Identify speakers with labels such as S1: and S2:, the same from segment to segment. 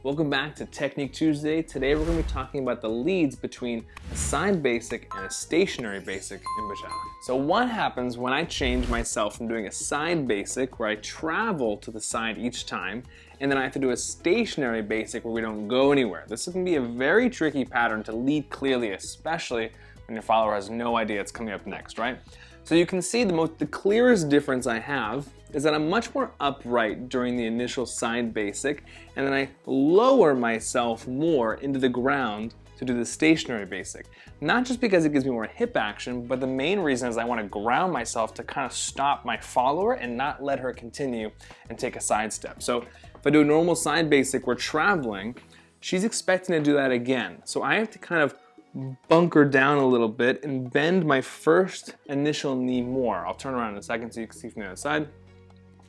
S1: Welcome back to Technique Tuesday. Today we're going to be talking about the leads between a side basic and a stationary basic in bachata. So what happens when I change myself from doing a side basic where I travel to the side each time, and then I have to do a stationary basic where we don't go anywhere? This can be a very tricky pattern to lead clearly, especially when your follower has no idea it's coming up next, right? So you can see the clearest difference I have is that I'm much more upright during the initial side basic, and then I lower myself more into the ground to do the stationary basic. Not just because it gives me more hip action, but the main reason is I want to ground myself to kind of stop my follower and not let her continue and take a side step. So if I do a normal side basic, we're traveling, she's expecting to do that again. So I have to kind of bunker down a little bit and bend my first initial knee more. I'll turn around in a second so you can see from the other side.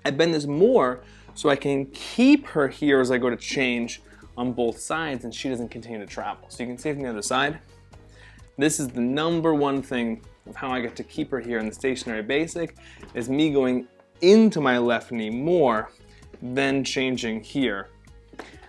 S1: I bend this more so I can keep her here as I go to change on both sides and she doesn't continue to travel. So you can see from the other side, this is the number one thing of how I get to keep her here in the stationary basic, is me going into my left knee more than changing here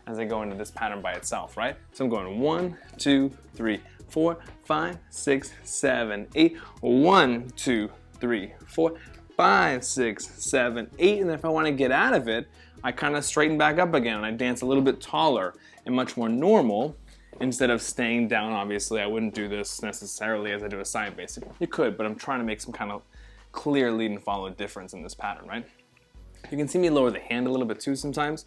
S1: as I go into this pattern by itself, right? So I'm going 1, 2, 3, 4, 5, 6, 7, 8, 1, 2, 3, 4, 5, 6, 7, 8, and then if I want to get out of it, I kind of straighten back up again and I dance a little bit taller and much more normal instead of staying down. Obviously, I wouldn't do this necessarily as I do a side basic. You could, but I'm trying to make some kind of clear lead and follow difference in this pattern, right? You can see me lower the hand a little bit too sometimes.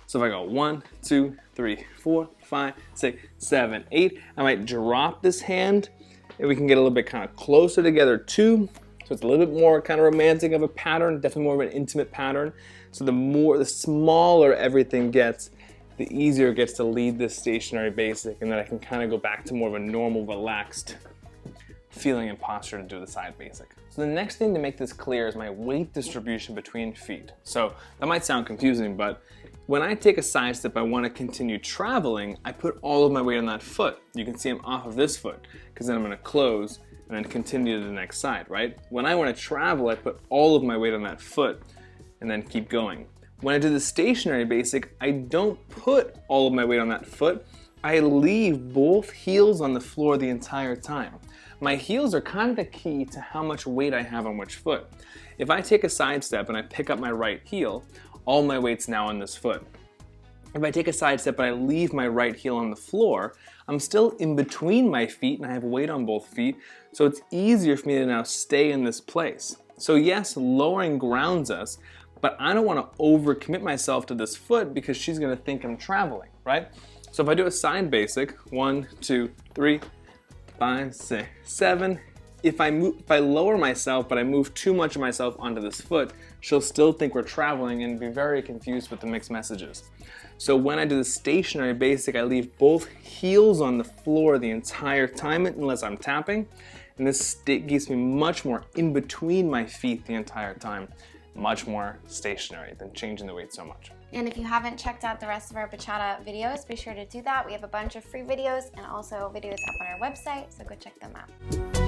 S1: So if I go 1, 2, 3, 4, 5, 6, 7, 8, I might drop this hand and we can get a little bit kind of closer together too. So it's a little bit more kind of romantic of a pattern, definitely more of an intimate pattern. So the smaller everything gets, the easier it gets to lead this stationary basic, and then I can kind of go back to more of a normal, relaxed feeling and posture to do the side basic. So the next thing to make this clear is my weight distribution between feet. So that might sound confusing, but when I take a side step, I want to continue traveling, I put all of my weight on that foot. You can see I'm off of this foot, because then I'm going to close and then continue to the next side, right? When I want to travel, I put all of my weight on that foot and then keep going. When I do the stationary basic, I don't put all of my weight on that foot. I leave both heels on the floor the entire time. My heels are kind of the key to how much weight I have on which foot. If I take a side step and I pick up my right heel, all my weight's now on this foot. If I take a side step and I leave my right heel on the floor, I'm still in between my feet and I have weight on both feet, so it's easier for me to now stay in this place. So yes, lowering grounds us, but I don't want to overcommit myself to this foot because she's going to think I'm traveling, right? So if I do a side basic, 1, 2, 3, 5, 6, 7, if I lower myself but I move too much of myself onto this foot, she'll still think we're traveling and be very confused with the mixed messages. So when I do the stationary basic, I leave both heels on the floor the entire time unless I'm tapping, and this gives me much more in between my feet the entire time, much more stationary than changing the weight so much.
S2: And if you haven't checked out the rest of our bachata videos, be sure to do that. We have a bunch of free videos and also videos up on our website, so go check them out.